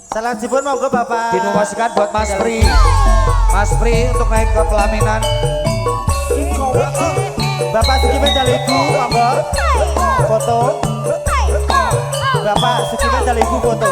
Selanjutnya monggo Bapak. Dinomasikan buat Mas Pri. Mas Pri untuk naik ke pelaminan. Bapak Suki Medaliku monggo. Foto. Bapak Suki Medaliku foto.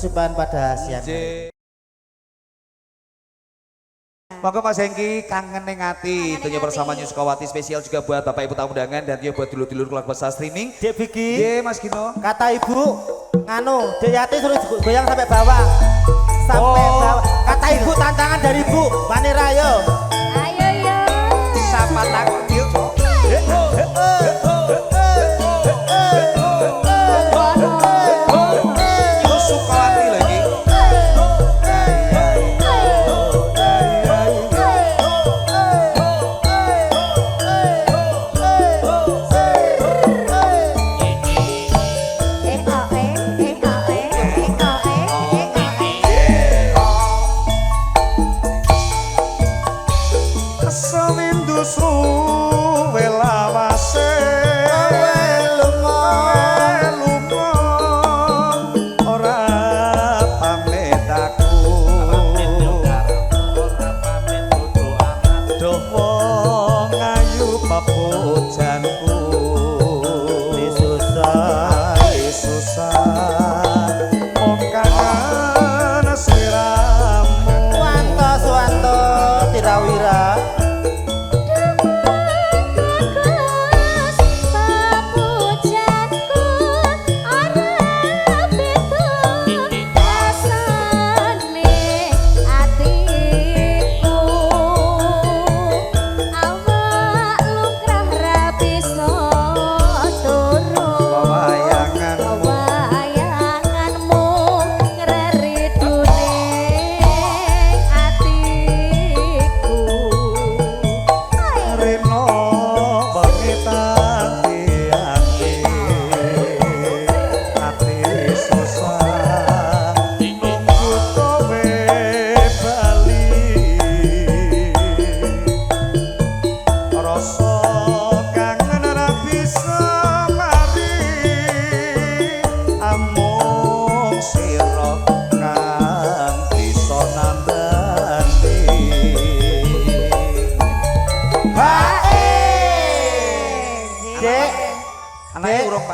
perjumpaan pada siang hari. Monggo Mas Hengki kangen ning ati tentunya bersama New Sukawati spesial juga buat Bapak Ibu tamu undangan dan juga buat dulur-dulur keluarga besar streaming. Dek Vicky. Nggih Mas Gino. Kata Ibu nganu, Dek Yati suruh goyang sampai bawah. Sampai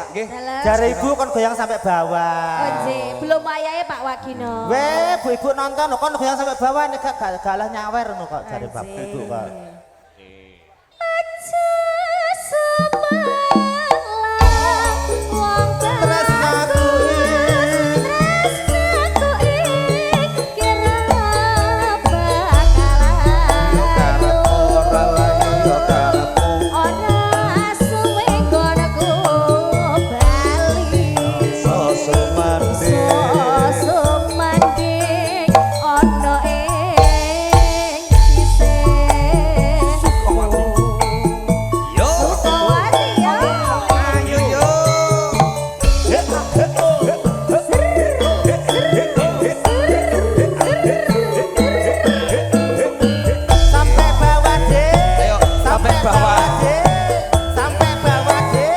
nggih. Jare ibu kon goyang sampai bawah. Oh, nggih. Belum wayahe Pak Wagino. Weh, bu-ibu nonton kon goyang sampai bawah nek gak galah nyawer ngono kok jare bapak ibu kok. Aja sebelah wong Tresnaku tresnaku iki kira bakalan Yo karepku ora layu yo karepku. ora suwe nggonku bali Sosumande. sosumanding ana ing sisih Yo. Sukawati ya. Ayo yo. sampai bawah deh. Ayo sampai bawah. deh. Sampai bawah deh.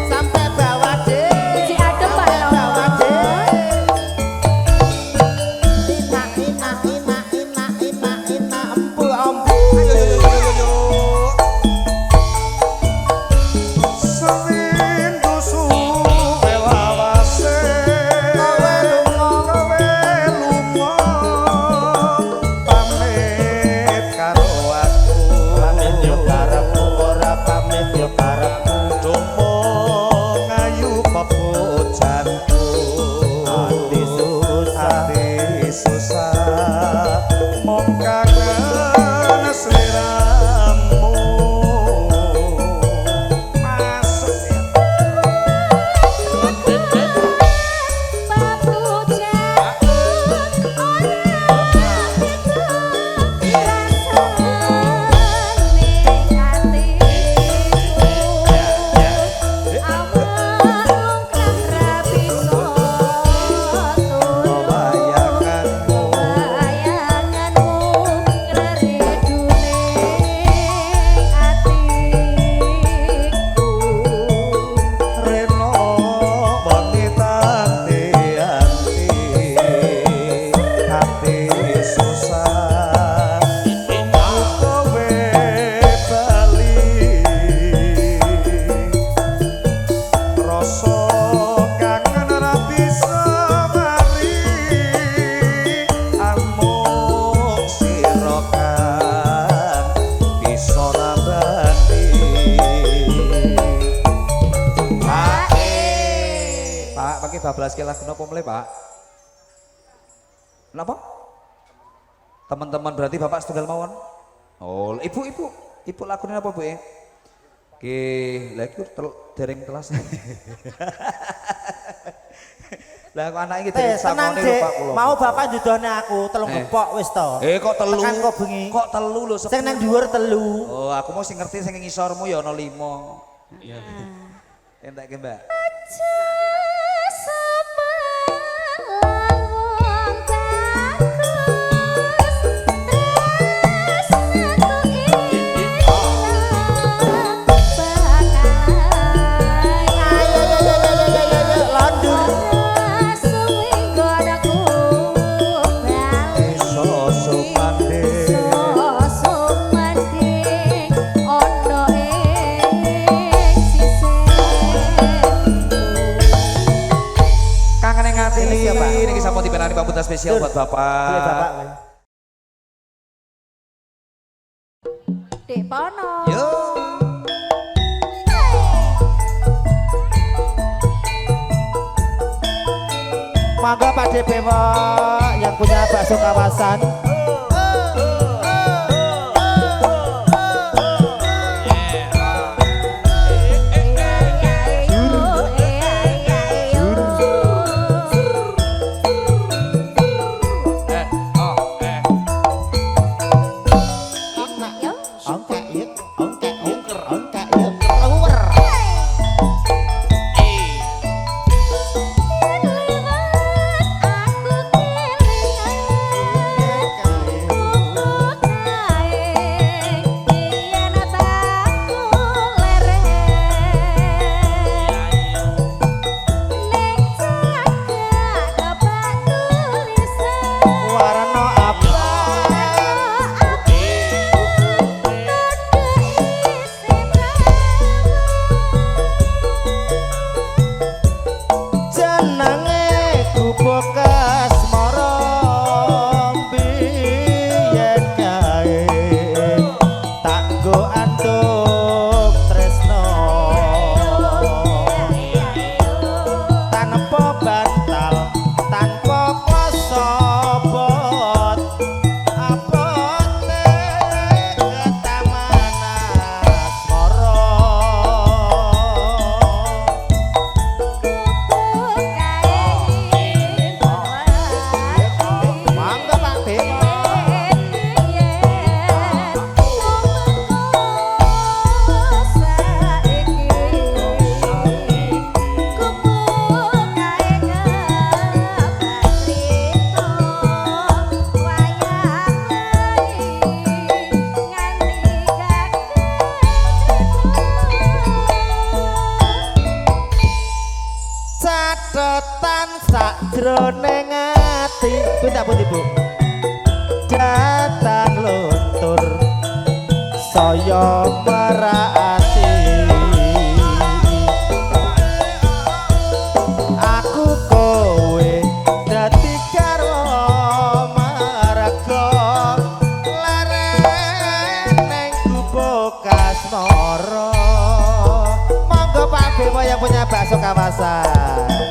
Sampai bawah deh. Iji adem Pak Bawah Lomo. deh. Ina ina ina ina ina ina empu ompu. Ayo yo yo yo yo. Semindu suwe lawase. Kowe lunga. Lunga pamit karo aku. Pamit yo karepku ora pamit yo karepku. Domo ngayu pepujanku. Ati susah. Ati susah mong kangen sliramu. Masuk ya. Bayanganmu Reno wengi tanti ati susah kowe bali rasa kangen ra bisa mari amuk sira kan bisa nabati. Pak, pakai bablas ke lagu napa mulai, Pak? Napa? Teman-teman berarti Bapak setunggal mawon. Oh, ibu lagunya apa, Bu? Oke, lagi dereng kelas. Lah kok anak iki dereng Tenang sakone lho, Dek, Pak kula. mau bapak njudone aku telung gepok wis to. Kok telu? Tekan kok bengi. Kok telu lho, Sing nang dhuwur telu. Oh, aku mau sing ngerti sing ngisormu ya ana 5. Iya. Entek ke, Mbak? Sosumande. Kangen yang ngati Iya, Pak. ini kisah mau dipenani pambutan spesial buat Bapak. Boleh bapak. Dek Pono. Yo. Monggo Pak DPW yang punya bakso kawasan. Ongkek yuk, ongkek yuk, ongkek yuk, keluar. Aku kelingan Pindah putih bu. Datang luntur saya meraati. Aku kowe dadi karo marga leren ning gubuk asmara. Monggo Pak Bimo yang punya bakso kawasan.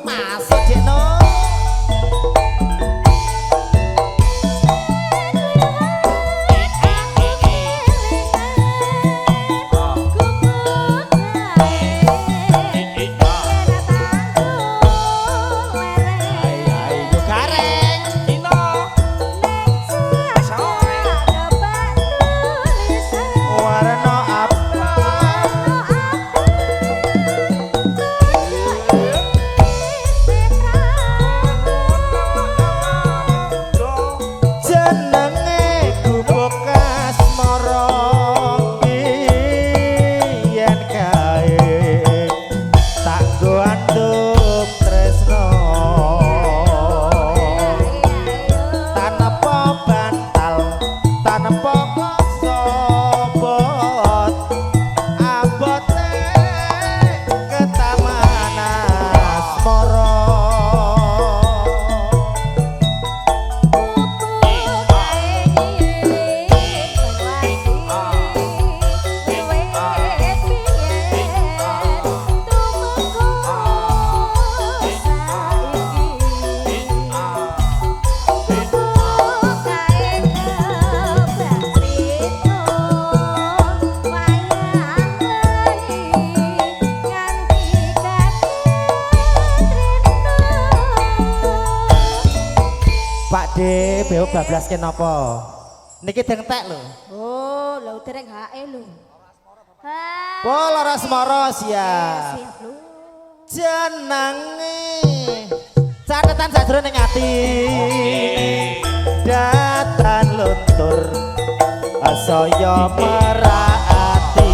Masuk Jeno. Pak D, beo bablas kenapa? Niki dengtek lho. Oh, lho dereng hae lho. Ha. Oh, lara semara siap. Siap lho. Jenenge catatan sajroning ati. Datan luntur saya meraati.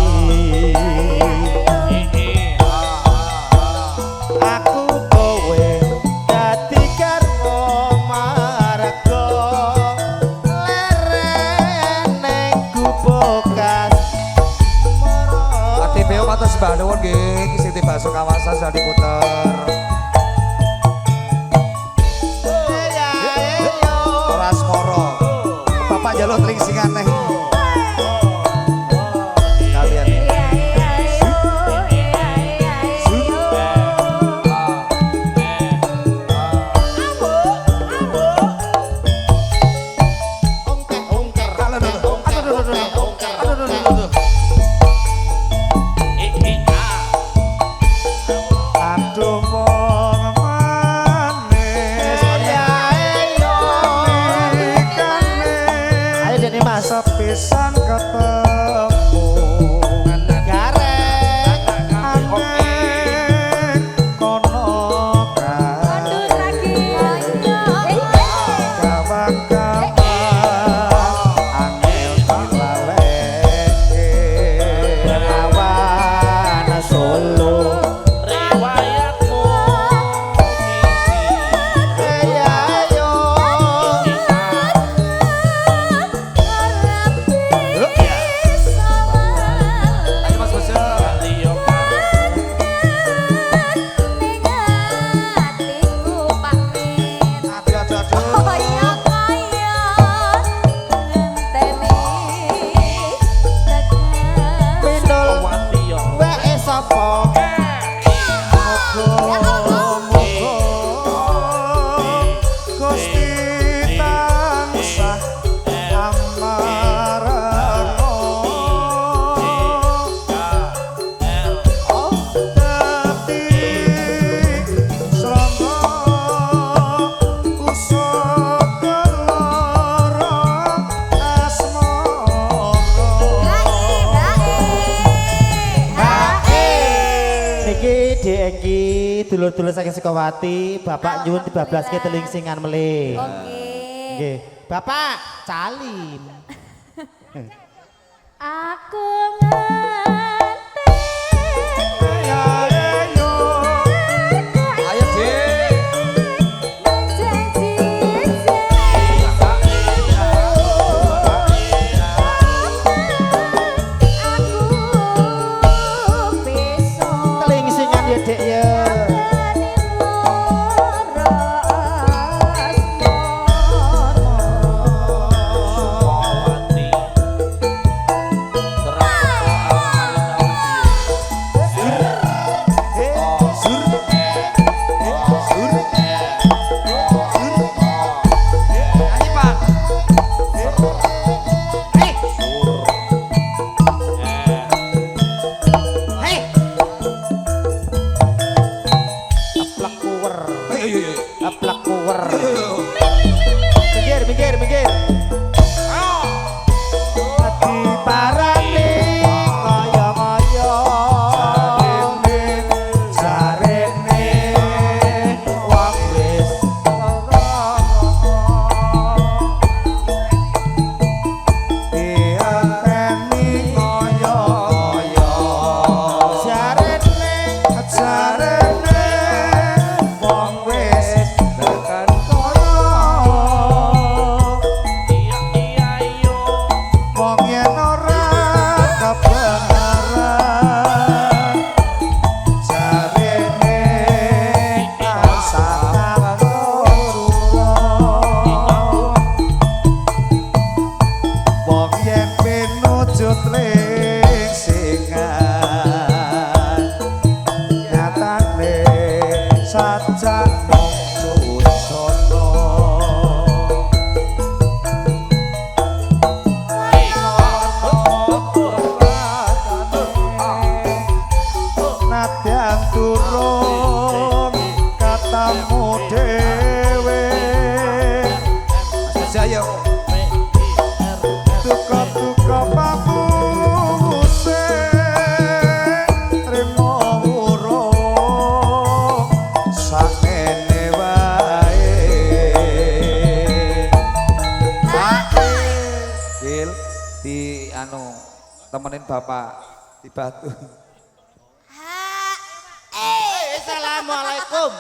Aku kowe dadi garwa marga leren ning gubuk asmara. Ati beo matur sembah nuwun nggih, iki Siti Bakso Kawasan sadhe puter. Ora asmara. Bapak njaluk tringsingan neh. Kalian. Aduh wong manis Ayo Deni Mas. sepisan ketemu Gareng. aneh kono kan Aduh lagi. kawan-kawan angel dilaleke Awan Solo. Ayo Mas Bos. aduh aduh Pindul wae sapa? Gusti tansah amarano dadi srana usaka lara asmara Dek iki dulur-dulur saking Sukawati, Bapak nyuwun dibablaske telingsingan melih. Oke. Nggih. Bapak calim. Aku nganti Ya yo Ayo, Dik. Telingsingan ya Dek ya. Nyanyi, Pak. Hei. Aplak kuwer. Ayo, ayo, ayo. Aplak kuwer. Ayo. Minggir, minggir, minggir. Adi parani kaya-kaya. Jarene wong wis dianteni kaya-kaya jarene jarene wong wis tekan kono wong yen ora kebenaran jarene asal wong yen pinuju tringsingan nyatane sajak mung sujono nadyan turun katamu dhewe Ayo. duka-duka pamuse rimo urung sakmene wae Gil di anu temenin bapak di batu. Assalamualaikum.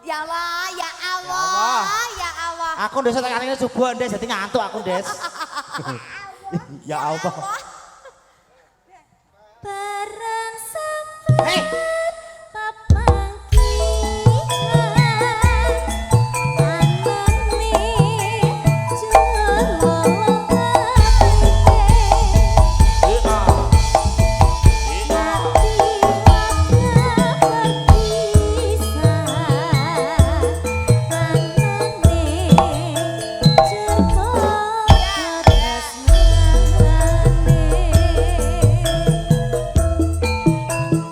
Ya Allah, ya Allah, ya Allah. Aku ndes tekan ini subuh ndes jadi ngantuk aku ndes. Ya Allah. Barang sampai Hei.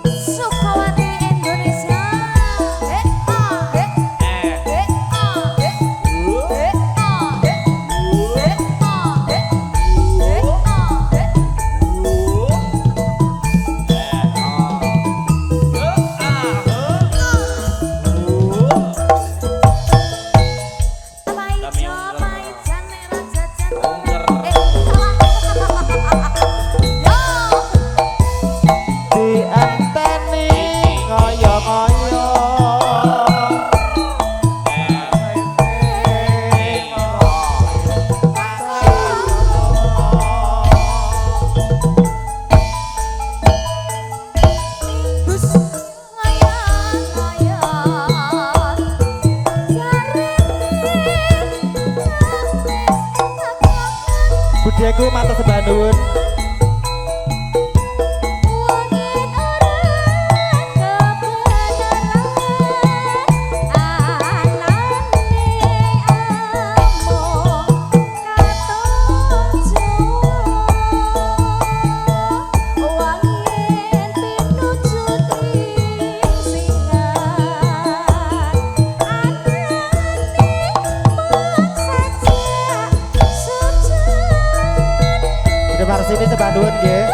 Sukawati Indonesia. Dianteni kaya-kaya. Budeku mata sembah nuwun. Udah sini sembah nuwun nggih.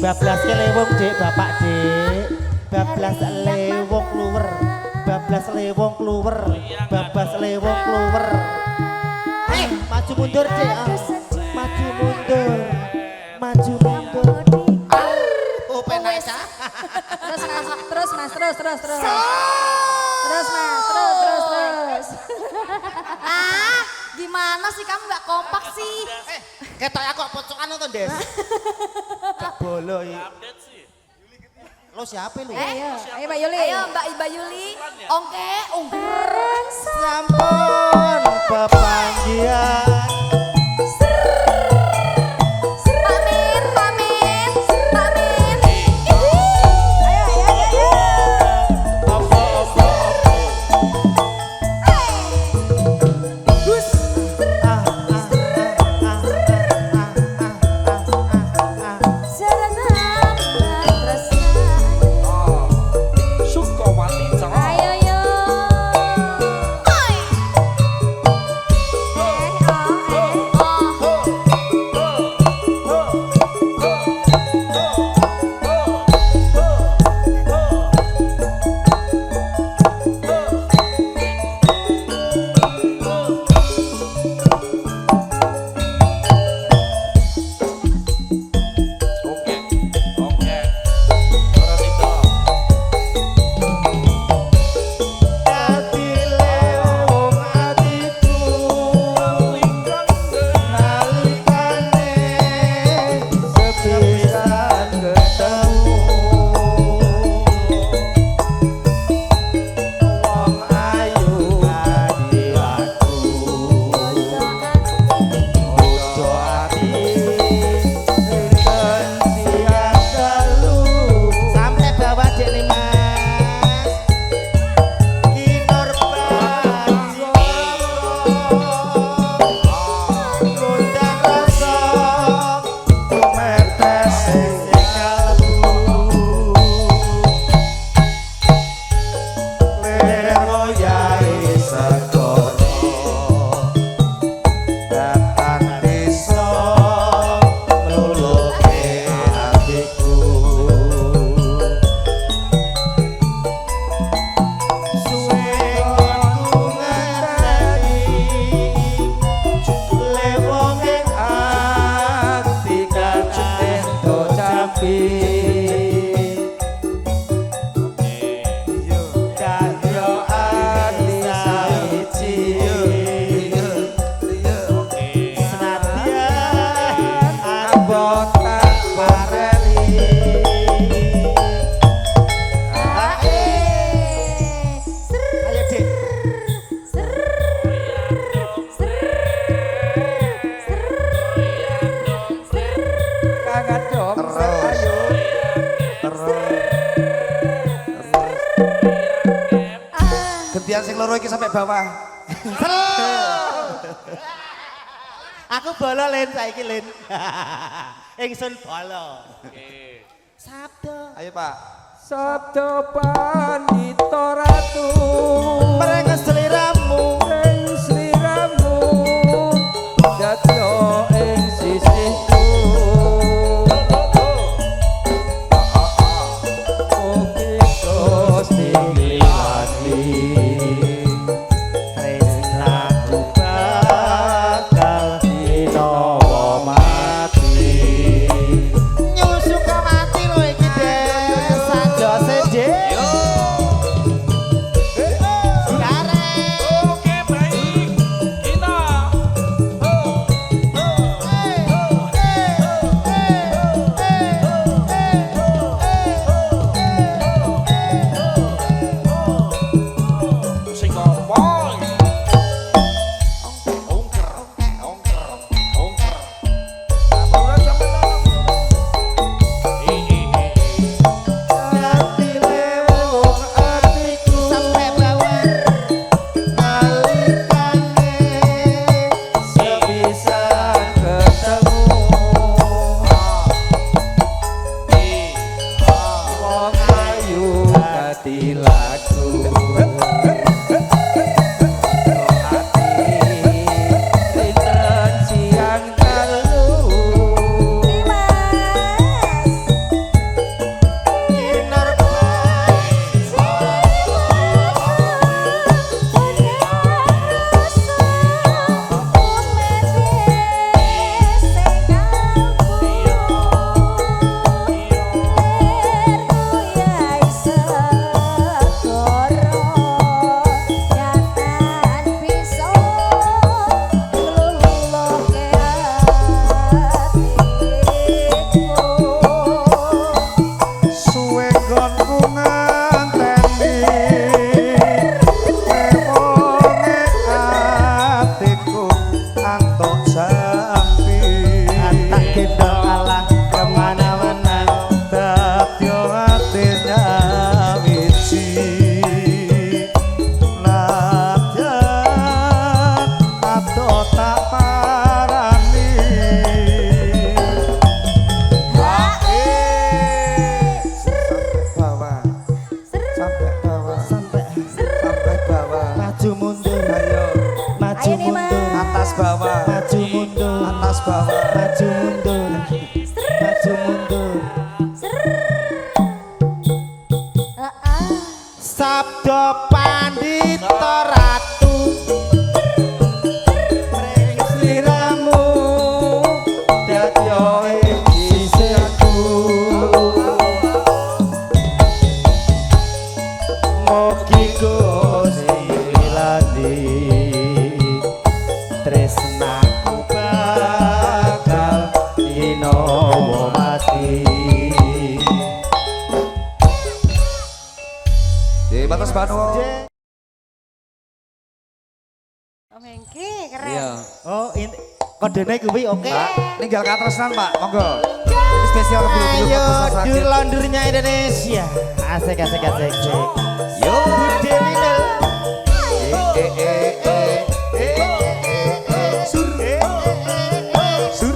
bablas ke lewong Dik, Bapak Dik. Bablas lewong kluwer. Bablas lewong kluwer. Bablas lewong kluwer. Maju mundur Dik. Maju mundur. Maju mundur. Oh, penak ya. Terus Mas, terus. Terus Mas, terus. Gimana sih kamu nggak kompak sih? Ketok aku pocokan nonton Des. Bolo iki. Lo siapa lu? Ayo Mbak Yuli. Ayo Mbak Yuli. Ongke, ungker. Sampun pepanggian. Pamin. Ayo. Sukawati cara Ayo yo. Gentian sing loro iki sampai bawah. Aku bolo Len saiki Len. Ingsun bolo. Sabdo. Ayo Pak. Sabda pandita ratu Merenges seliramu. ing sliramu dadya ing sisihku Oke Gusti nglilani Tresnaku bakal dinawa mati. Nyusuk mati lho iki Des. Sajose Des. Yo. Gareng. ing sisihku mugi Gusti lali tresnaku bakal ginawa mati. Di batas Bano. Om Hengki keren. Iya. Oh, ini kodenya kuwi oke. Pak, ninggal katresnan Pak, monggo. Ini spesial kebiru-biru Ayo, Bapak Sakit. dur londurnya Indonesia. Asik, asik, asik. Yo. Bude Winel. Sur. Sur.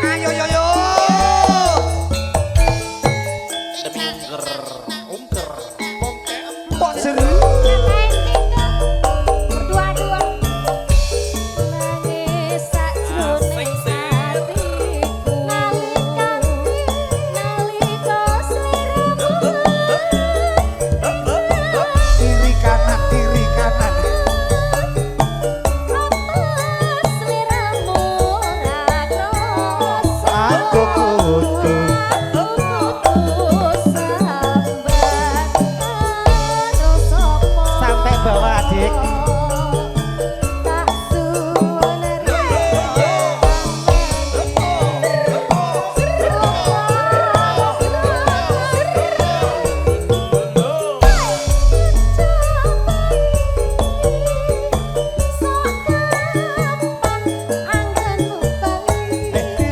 Ayo yo yo. Pok seru. Berdua-dua. Nangis sajroning hatiku. Nalika sliramu. Kiri kanan, kiri kanan. Sliramu ora krasa. Aku kudu sampai bawah adik.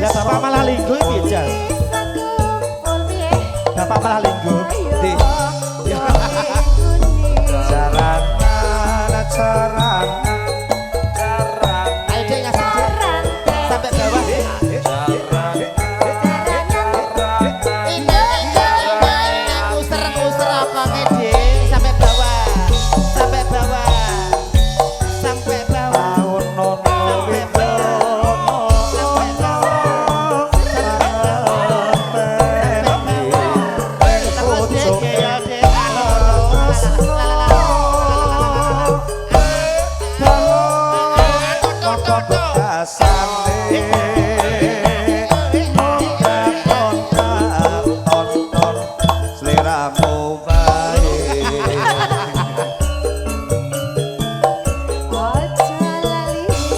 Lah bapak malah linggo piye, Jal? Bapak malah linggo. Di. Carana, carana. Ayo Dek ngasih Dek. Sampai bawah Dek. User apa Dek? Sampai bawah. Sampai bawah. Sampai bawah. Sampai Terus Dek ya Dek.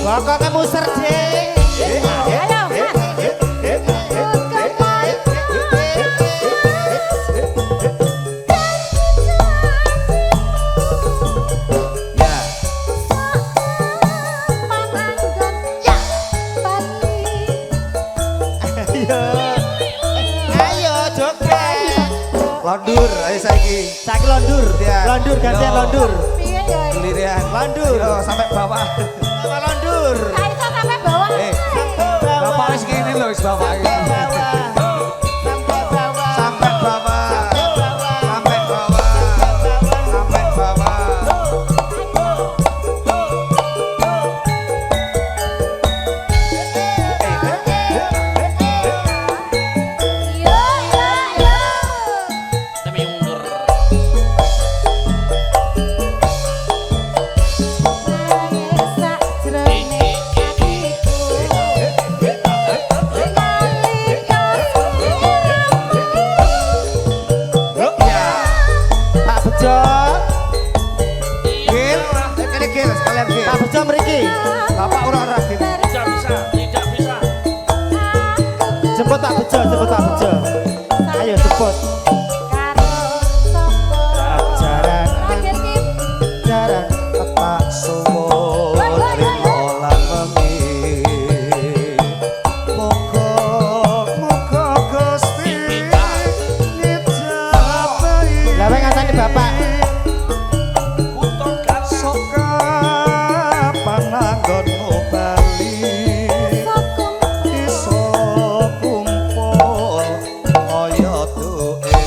Pokoknya muser Dek. Ayo. Ayo joget. Londur, ayo saiki. Saiki londur. Ya. Londur gantian Yo. londur. Kelirian. Londur. Yo, sampai bawah. Sama londur. Sampai bawah. Eh, bapak wis kene lho wis bapak iki. Sampai bawah. Sampai bawah. Sampai bawah. Sampai bawah. Sampai bawah. Sampai bawah. Pak Bejo. Gil, kene Gil, sekalian Gil. Pak Bejo mriki. Bapak ora Gil. Jemput Pak Bejo, jemput Pak Bejo. Ayo jemput. Jaran, jaran. Tepak suwun rimolan wengi. Muga Gusti ngejabahi. Lah wek ngasani Bapak. Soka pananggonmu bali. Iso kumpul kaya duwe.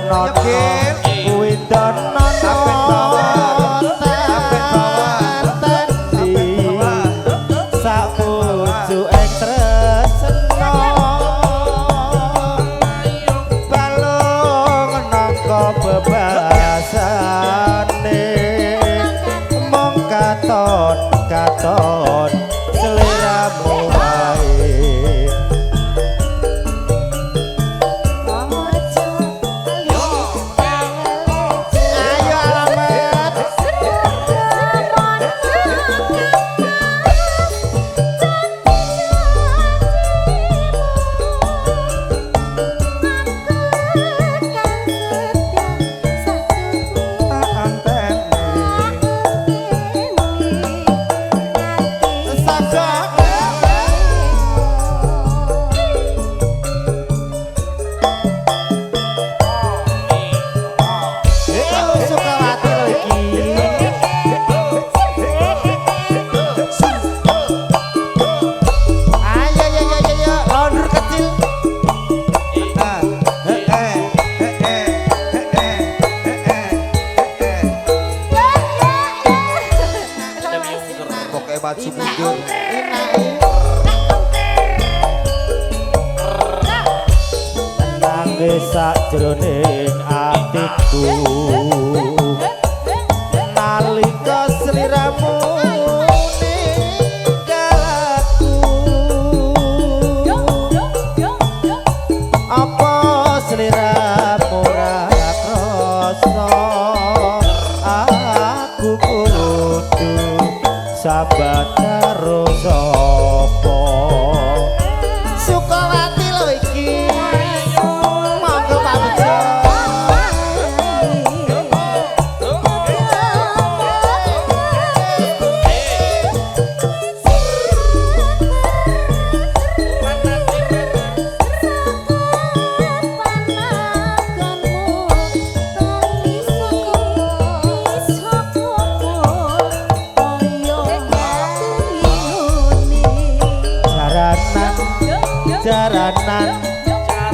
nono Gil. Windan nono Sampai bawah. Sampai bawah. tendi Sampai bawah. sak pucuking tresna balung nangka bebasane mong katon seliramu wae ayo alamat Sukawati lho iki. Ayo, londur kecil. Pokoknya maju mundur. Nangis sakjroning atiku nalika sliramu ninggalku apa sliramu ora krasa aku kudu sabar karo sapa Sukawati lho iki monggo Pak Bejo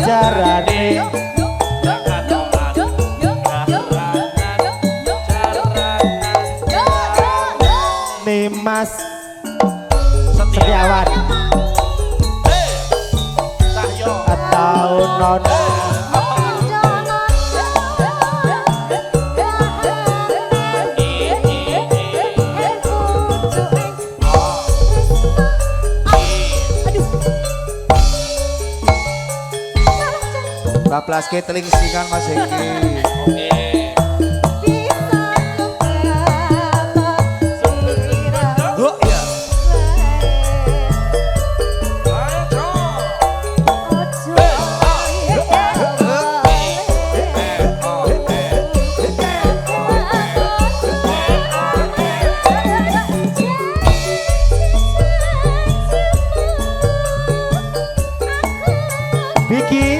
jarane Nimas Setiawan atau nono Bablas ke teling singan Mas Hengki. Oh iya. Vicky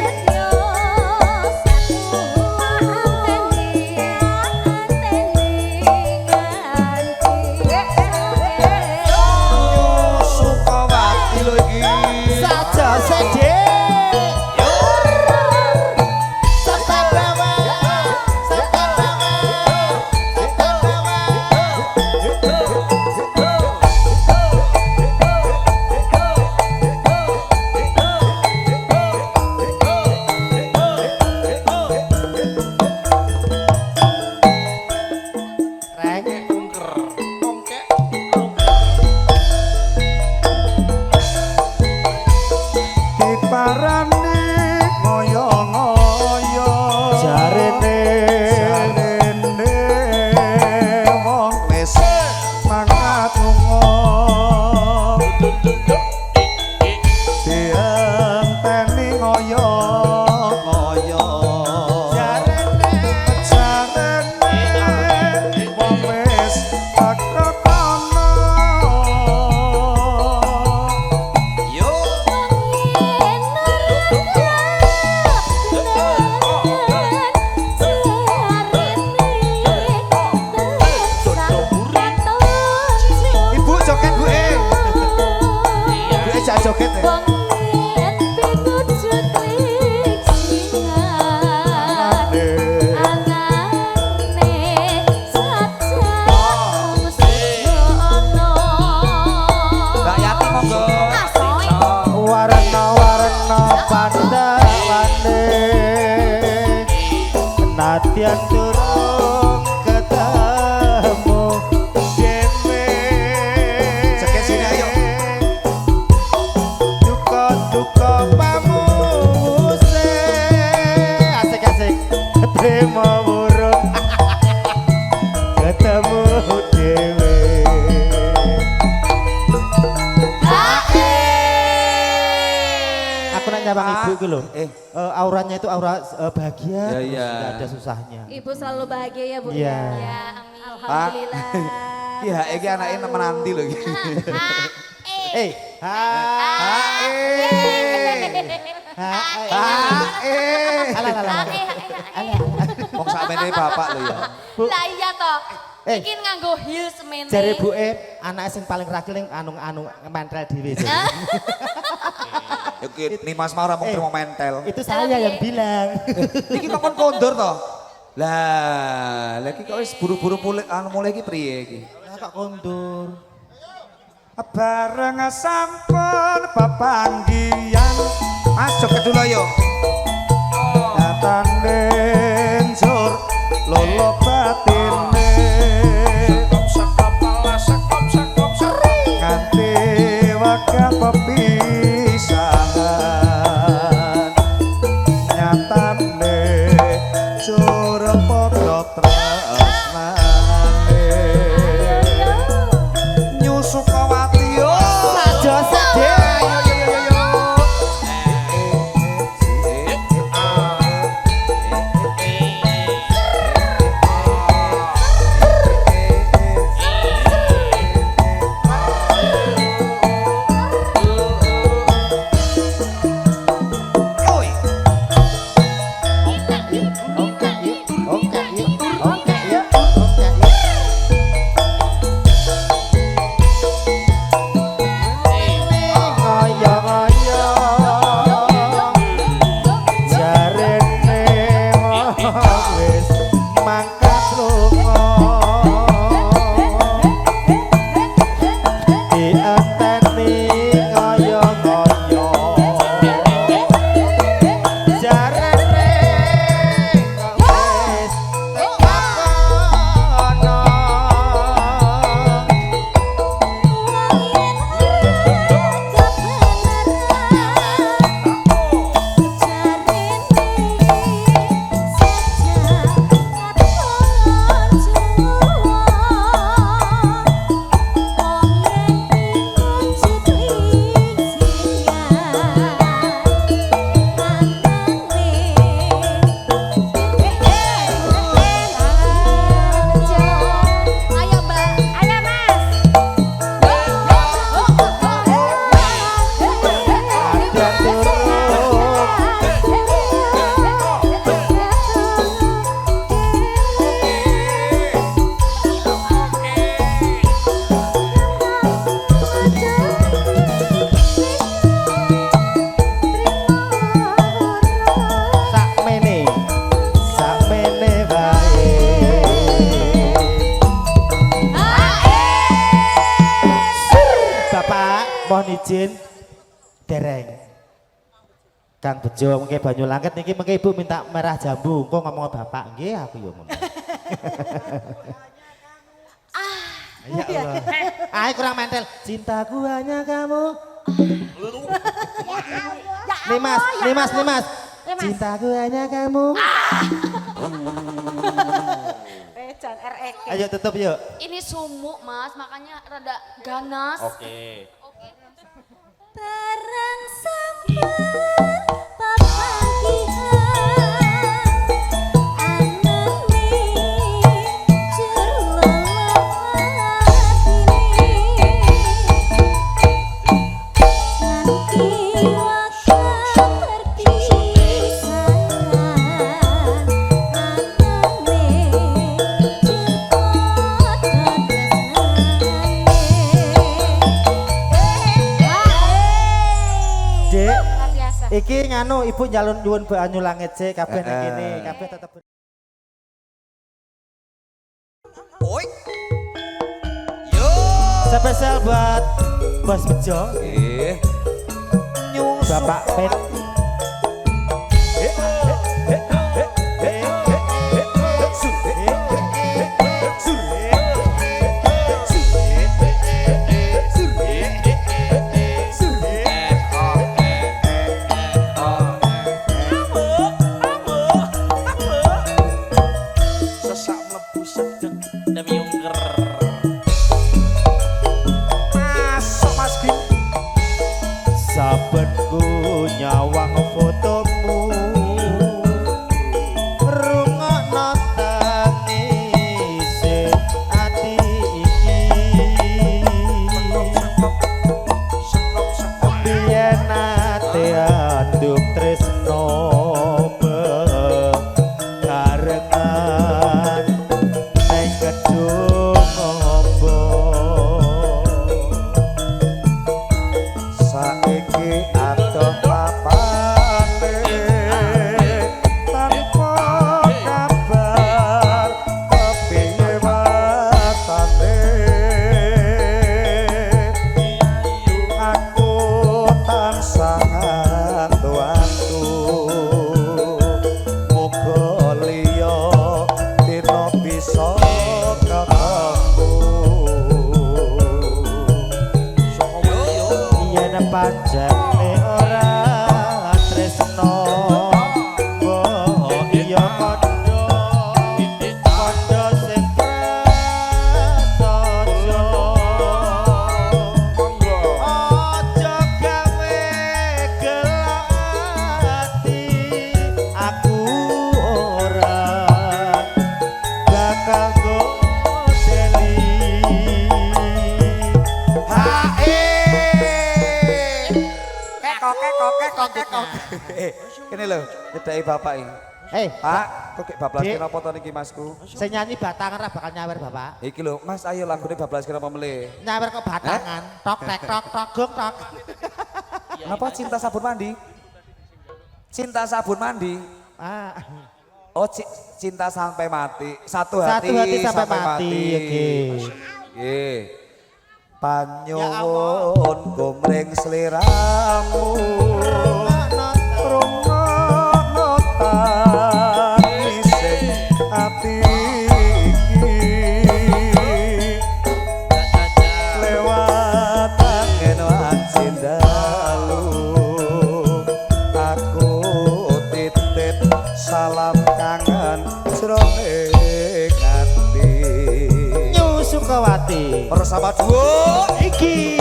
Adyan durung ketemu dhewe. Cekek sini, ayo. Duka pamuse asik-asik trimo burung ketemu dhewe. Aku nanya bang ibu itu loh. Eh. Auranya itu aura bahagia, Ya, terus iya. nggak ada susahnya. Ibu selalu bahagia ya, Bu. Iya. Ya, amin. Alhamdulillah. Iya, iki anaknya menanti loh. Alah, alah, alah. Wong sakmene bapak lho ya. Lah iya toh. Eh. Iki nganggo heels mene. Jare bu anak sing paling ragil yang anu mentel dhewe. Iki Nimas Maura mau terima mentel. Itu saya yang bilang. Iki kapan kondur toh? Lah, lagi kok wis buru-buru mulai iki priye iki? Kak kondur. Bareng sampun pepanggihan Masuk ke dulu yuk. datane njur lolo batine nganti wakal pepisahan nyatane njur padha tresnane Nyusukawati yo Saja sedih. mohon izin dereng. Kang Bejo mengke banyu langit niki mengke Ibu minta merah jambu. Engko ngomong bapak nggih aku yo ngono. Ya Allah. Ah kurang mentel. Cintaku hanya kamu. Nih mas. Cintaku hanya kamu. Jan REK. Ayo tutup yuk. Ini sumuk mas, makanya rada ganas. Oke. Barang sampan pepagihan anane jero atine nganti wakal perpisahan anane Dek, luar biasa. iki nganu Ibu nyalon nyuwun banyu langit sih kabeh nang kene, kabeh tetep Oi. Yo. spesial buat Bos Bejo, Bapak Pet. kekok. Kene lho, nyedaki bapak iki. Pak, kok kayak bablas Dik. kira apa to niki Masku? Saya nyanyi batangan ra bakal nyawer bapak. Iki lho, Mas ayo lagune bablas kira apa melih? Nyawer kok batangan. Tok tek tok tok gong tok. Apa cinta sabun mandi? Cinta sabun mandi. Ah. Oh, cinta sampai mati. Satu Satu hati, hati sampai mati, oke. Nggih. Panyuwun gomreng sliramu. Rungokno tangis ati iki. Lewat angin wanci dalu. Aku titip salam kangen jroning ati. Sukawati. Bersama duo Iki.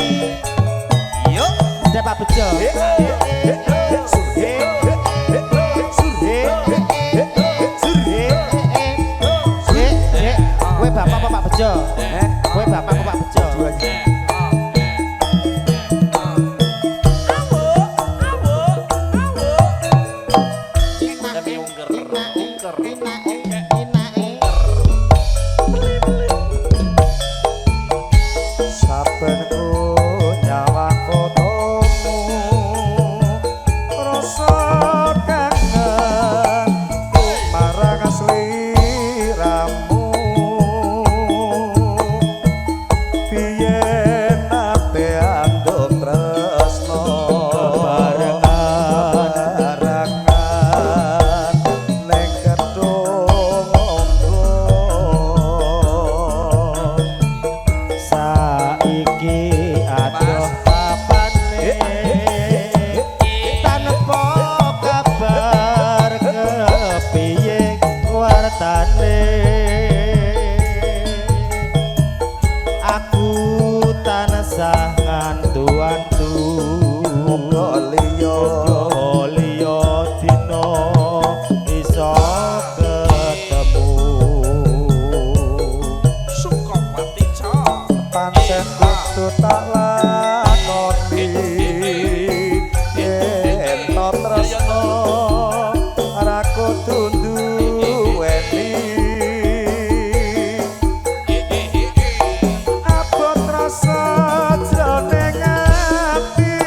yuk Ada Pak Bejo. Kowe bapak apa Pak Bejo? Kowe bapak apa Pak Bejo? Saben ku nyawang fotomu rasa kangen marang sliramu biyen ate andung tresno barengan ning gedung ombo Saiki adoh papane tanpa kabar kepiye wartane aku tansah ngantu-antu liya dina iso ketemu pancen kudu tak lakoni yen to tresno ora kudu duweni abot rasa jroning ati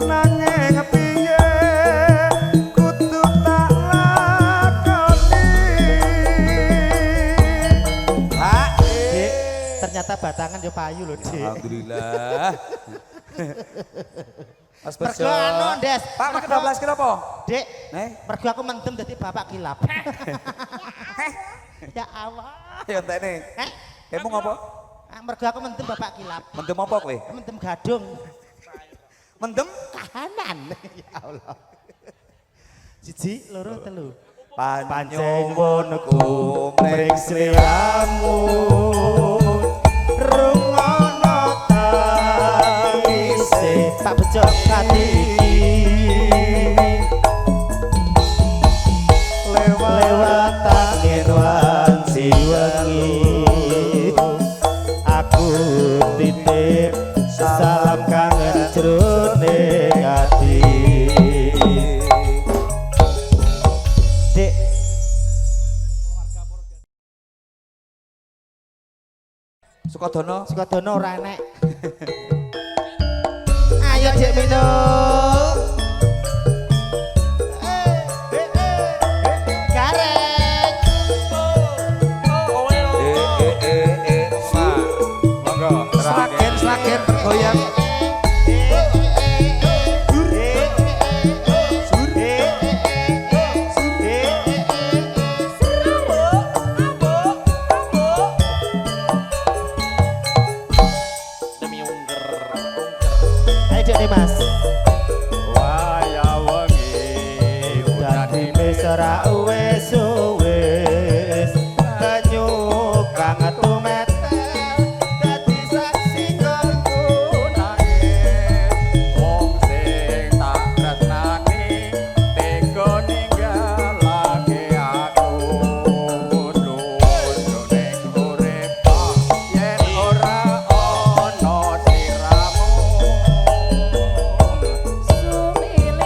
nanging piye kudu tak lakoni. Dik, ternyata batangan yo payu lho, Dik. Alhamdulillah. Mas Bejo. Mergo anu, Des. Pak, makan 12 kira apa? Dik, Nih, mergo aku mendem dadi bapak kilap. Ya Allah. ya entek nih. Kamu ngapa? Mergo aku mendem bapak kilap. Mendem apa kowe? Mendem gadung. Mendem Kahanan. Ya Allah. Siji, loro, telu. Panjenenganku mring sliramu rungono tangise Pak Bejo ati lewat angin wanci wengi aku titip salam kangen jroning ati. Dik, Sukodono. Sukodono ora enek. Ayo Dik minum. Gareng. Monggo. Sragen bergoyang. Ayo Dik nih Mas. Waya wengi Dadi mesra wis wis banyu kang tumetel dadi saksi kanggo wong sing tak tresnani tega ninggalake aku jroning urip yen ora ana sliramu Sumile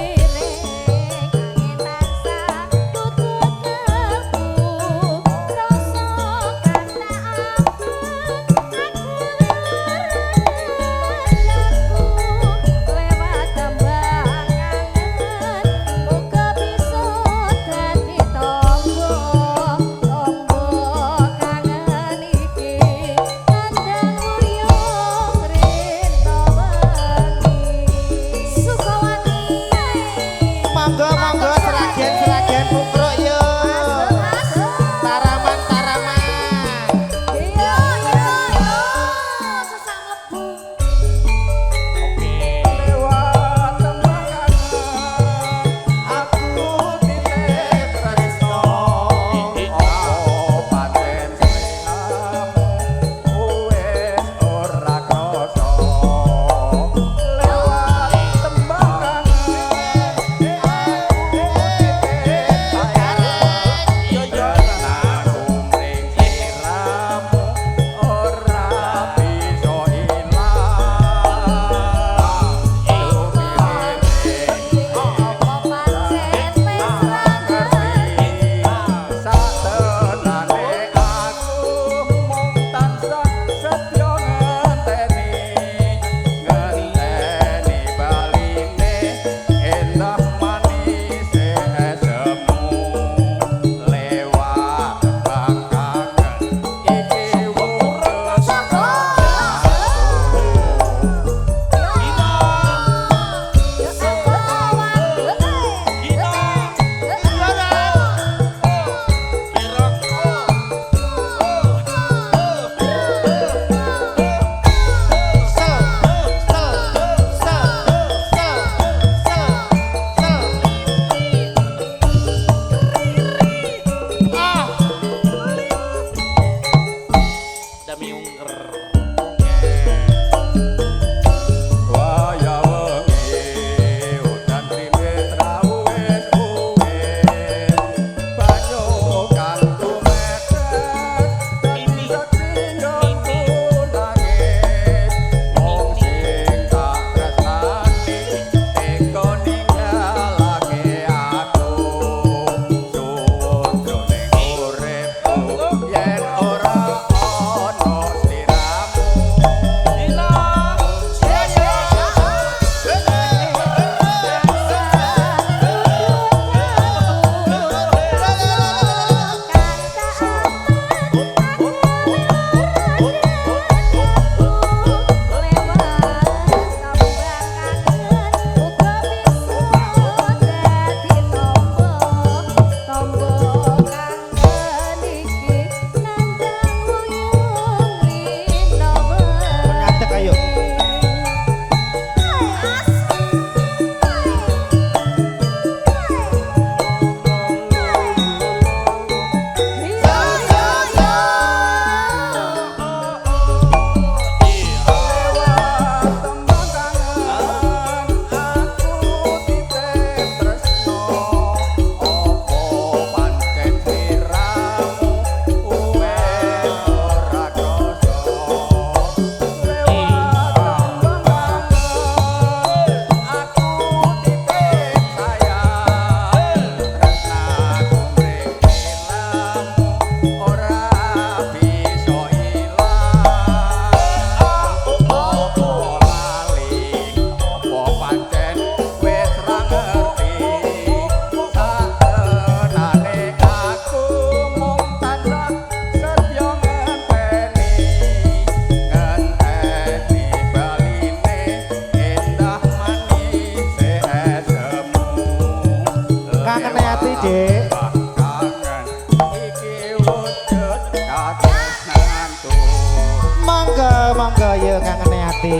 monggo yuk ngangene ati.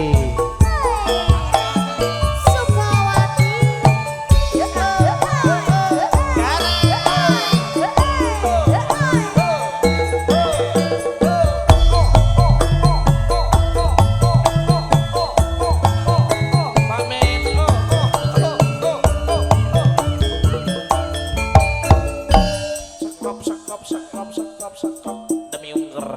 Sukawati. Demi ungker.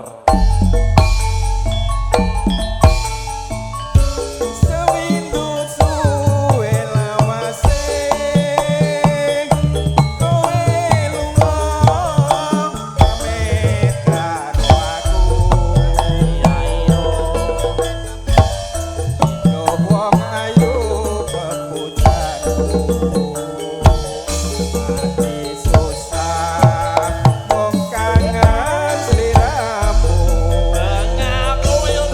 Sewindu suwe lawase kowe lunga pamit karo aku yo wong ayu pepujanku ati susah wong kangen sliramu Ngaku yo.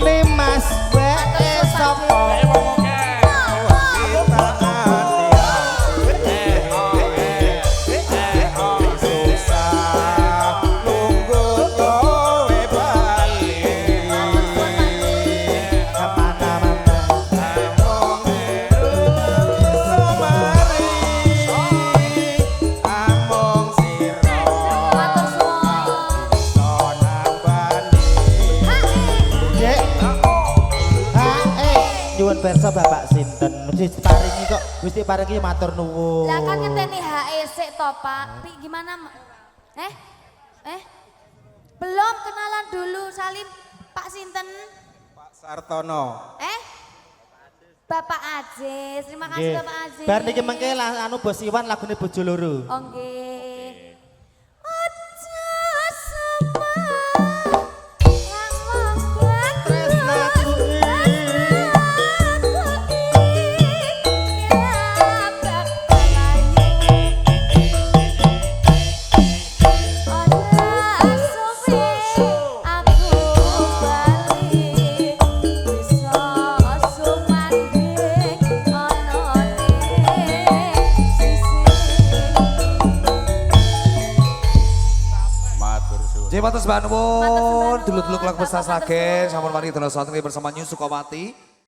Limas wae sapa? Dek. Nyuwun pirsa Bapak sinten? Wis diparingi kok, wis diparingi matur nuwun. Lah kan ngenteni HE sik to, Pak. Pi gimana? Belum kenalan dulu Salim. Pak sinten? Pak Sartono. Bapak Aziz. Terima kasih Nggih. Bapak Aziz. Bar niki mengke lah anu Bos Iwan lagune bojo loro. Oh nggih. Aja sempat langgang Tresnaku Matur Matur nuwun, nuwun. dulu-dulu kelak besar Matur saken, nuwun. sampun mari dono saat ini bersama Nyu Sukawati.